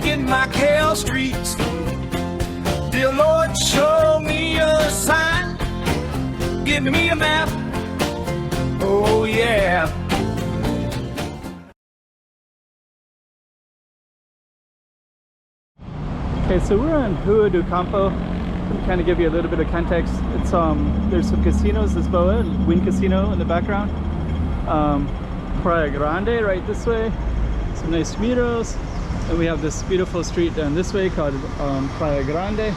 Walking Macau Streets. Dear Lord, show me a sign. Give me a map. Oh yeah. Okay, so we're on Rua do Campo. To kind of give you a little bit of context, it's there's some casinos, this Boa and Win Casino in the background. Praia Grande right this way. Some nice miros, and we have this beautiful street down this way called Praia Grande.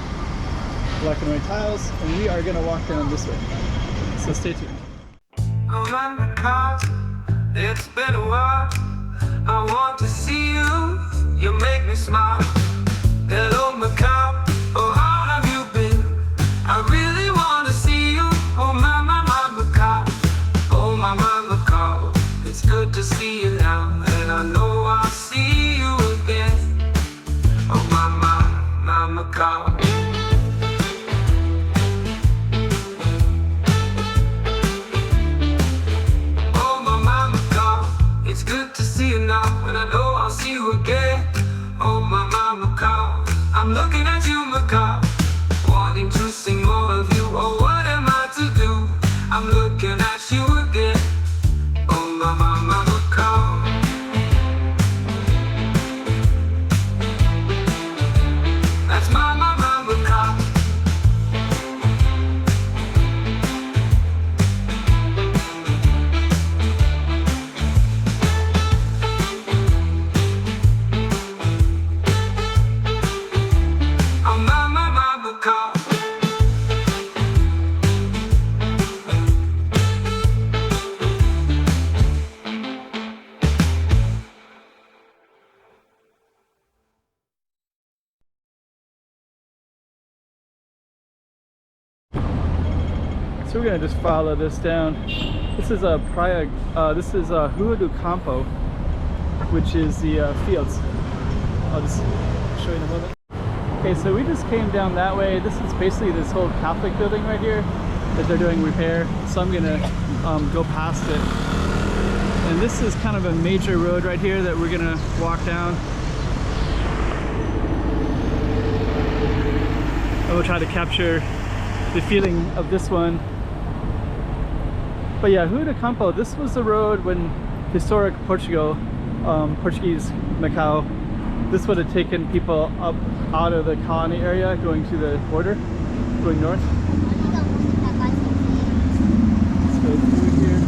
Black and white tiles, and we are gonna walk down this way. So stay tuned. It's been a while. I want to see you. You make me smile. Hello, Macau. Oh, how have you been? I really want to see you. Oh, my, Macau. Oh, my, Macau. It's good to see you now, and I know I'll see you again. Oh, my, Macau. Oh, my, Macau. It's good to see you now, and I know I'll see you again. Oh, my, Macau. I'm looking at you, Macau, wanting to see more of you. Oh, what am I to do? I'm looking at you again. Oh, my, Macau. That's my, Macau. So we're gonna just follow this down. This is a Praia. This is Rua do Campo, which is the fields. I'll just show you in a moment. Okay, so we just came down that way. This is basically this whole Catholic building right here that they're doing repair. So I'm gonna go past it. And this is kind of a major road right here that we're gonna walk down. And we'll try to capture the feeling of this one. But yeah, Rua do Campo, this was the road when historic Portugal, Portuguese Macau, this would have taken people up out of the colony area going to the border, going north. Let's go through here.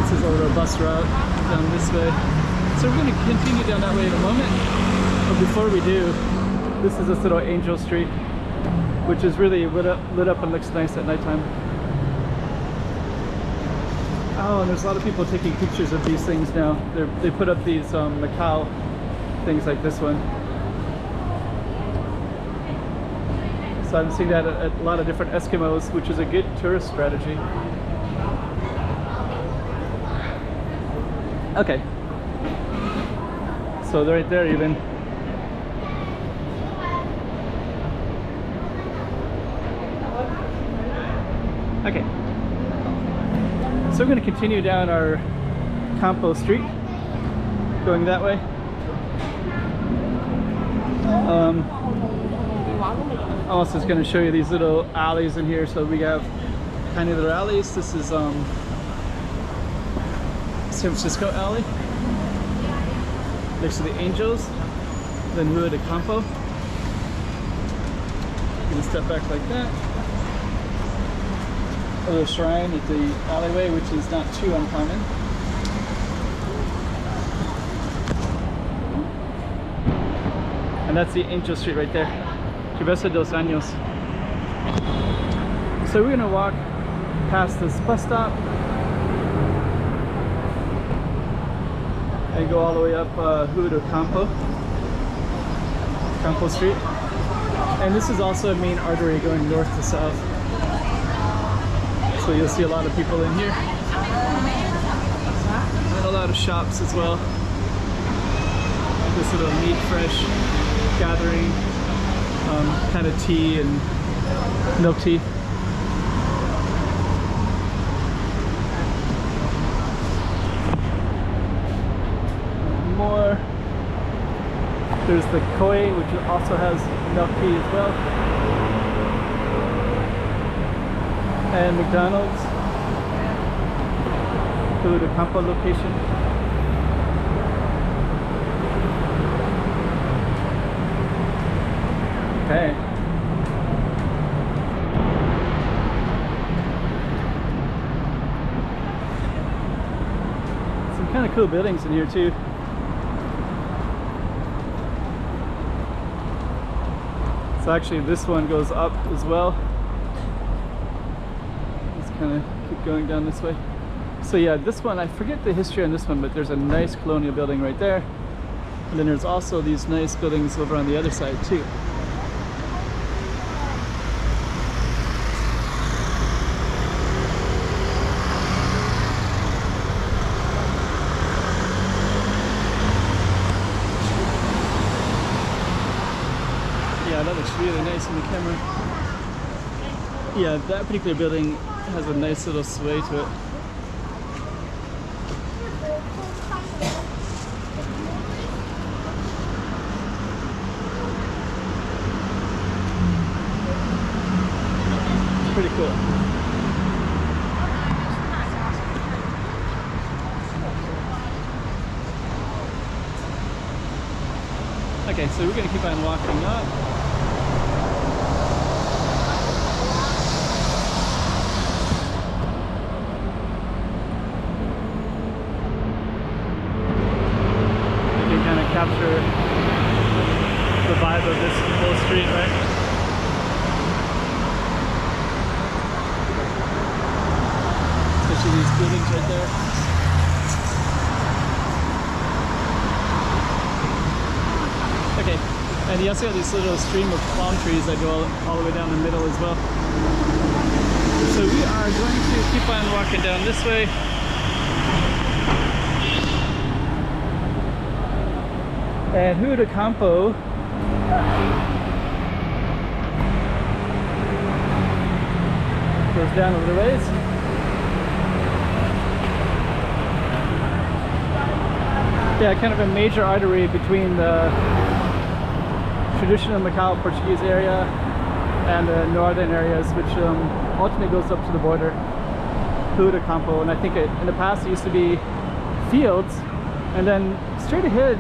This is a little bus route down this way. So we're going to continue down that way in a moment. But before we do, this is this little Angel Street, which is really lit up and looks nice at nighttime. Oh, and there's a lot of people taking pictures of these things now. They put up these Macau things like this one. So I'm seeing that at a lot of different Eskimos, which is a good tourist strategy. Okay. So they're right there even. Okay, so we're going to continue down our Campo Street, going that way. I'm also just going to show you these little alleys in here. So we have tiny little alleys. This is San Francisco alley, next to the Angels, then Rua do Campo. I'm going to step back like that. A little shrine at the alleyway, which is not too uncommon. And that's the Angel Street right there. Cabeza dos Años. So we're gonna walk past this bus stop and go all the way up Rua do Campo Street. And this is also a main artery going north to south. So you'll see a lot of people in here. And a lot of shops as well. This little meat fresh gathering, kind of tea and milk tea. There's the Koi, which also has milk tea as well. And McDonald's. The Campo location. Okay. Some kind of cool buildings in here too. So actually this one goes up as well. Let's kind of keep going down this way. So yeah, this one, I forget the history on this one, but there's a nice colonial building right there. And then there's also these nice buildings over on the other side too. Yeah, that looks really nice in the camera. Yeah, that particular building has a nice little sway to it. Pretty cool. Okay, so we're going to keep on walking up. You can kind of capture the vibe of this whole street, right? These buildings right there. Okay, and you also have this little stream of palm trees that go all the way down the middle as well. So we are going to keep on walking down this way. And Rua do Campo goes down a little ways. Yeah, kind of a major artery between the traditional Macau Portuguese area and the northern areas, which ultimately goes up to the border, Rua do Campo. And I think in the past it used to be fields, and then straight ahead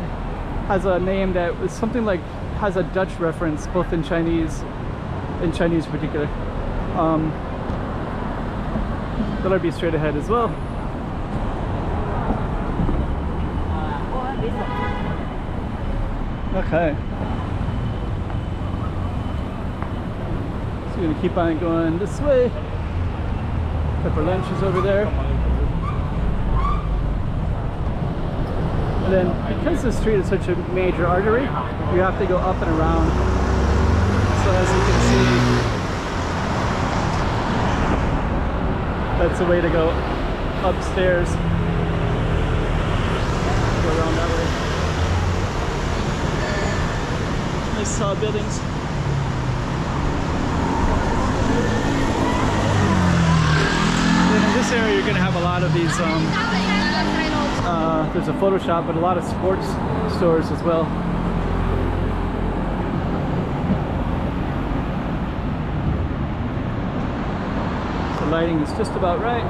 has a name that was something like, has a Dutch reference, both in Chinese in particular. That'll be straight ahead as well. Okay. So we're gonna keep on going this way. Pepper Lunch is over there. And then because the street is such a major artery, you have to go up and around. So as you can see, that's the way to go upstairs. Go around that way. Nice tall buildings. And in this area you're going to have a lot of these, there's a photo shop, but a lot of sports stores as well. The lighting is just about right.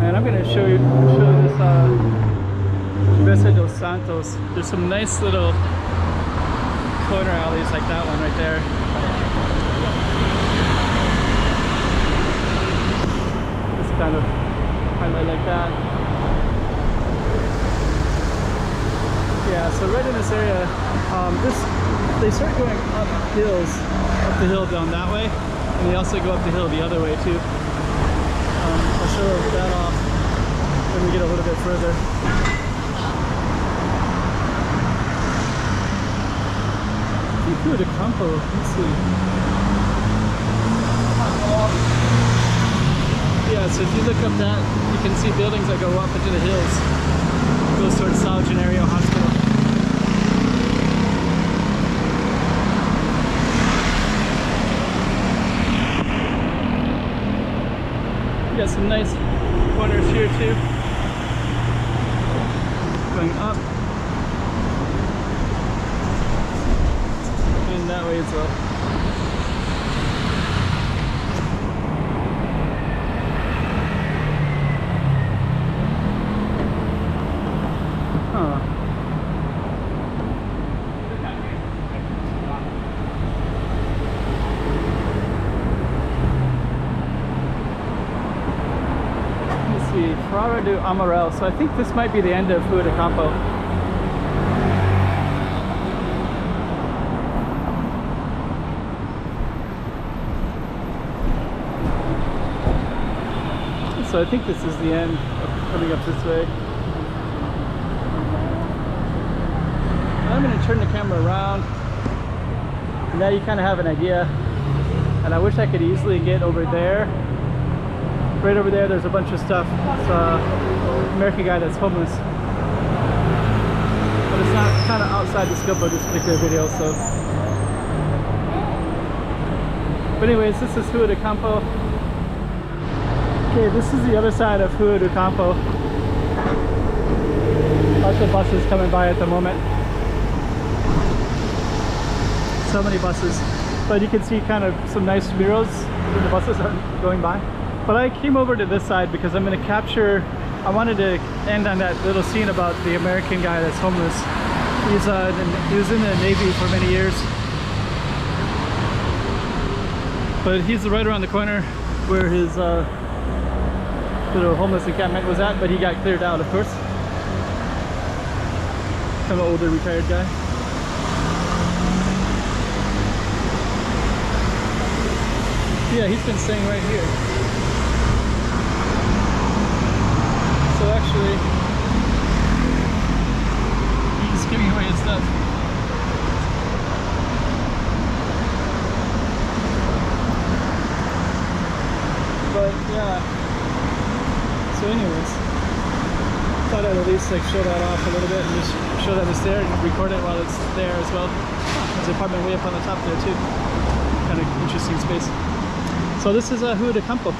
And I'm going to show this Travessa dos Santos. There's some nice little corner alleys like that one right there. Just kind of highlight like that. Yeah, so right in this area, they start going up hills, up the hill down that way, and they also go up the hill the other way too. I'll show that off when we get a little bit further. Rua do Campo, let's see. Yeah, so if you look up that, you can see buildings that go up into the hills. It goes towards São Januário Hospital. You got some nice corners here too. going up. And that way as well. Huh. Let's see, Frara do Amarel. So I think this might be the end of Rua de Campo. So I think this is the end of coming up this way. I'm going to turn the camera around. Now you kind of have an idea. And I wish I could easily get over there. Right over there, there's a bunch of stuff. It's an American guy that's homeless. But it's not kind of outside the scope of this particular video, so. But anyways, this is Rua de Campo. Okay, this is the other side of Rua de Campo. Lots of buses coming by at the moment. So many buses. But you can see kind of some nice murals when the buses are going by. But I came over to this side because I'm going to capture, I wanted to end on that little scene about the American guy that's homeless. He was in the Navy for many years. But he's right around the corner where his little homeless encampment was at, but he got cleared out, of course. Kind of an older retired guy. Yeah, he's been staying right here. So actually, he's giving away his stuff. But yeah. So anyways, thought I'd at least like show that off a little bit and just show that it's there and record it while it's there as well. There's an apartment way up on the top there too. Kind of interesting space. So this is Rua de Campo.